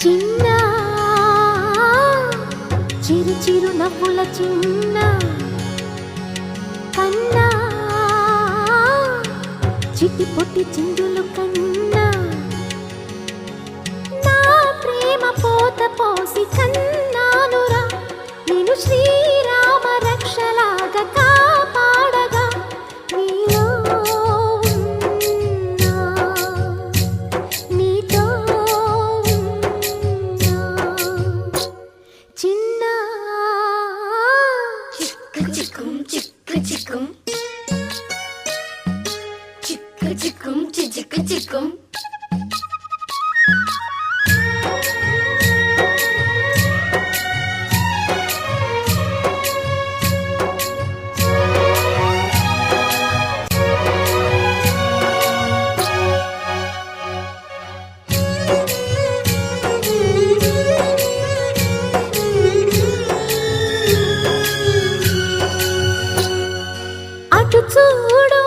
చిన్న చిరు చిరు నవ్వుల చిన్న కన్నా చిట్టి పొట్టి చిందులు కన్నా నా ప్రేమ పోత పోసి కన్నానురా నేను శ్రీరామ రక్షలాగా కాపాడగా నీలో ఉన్నా, నీతో ఉన్నా. చిన్న చిక్కు చిక్కుం చిక్కు చిక్కుం చిక్కు చిక్కుం చిక్కు చిక్కుం అటు చూడు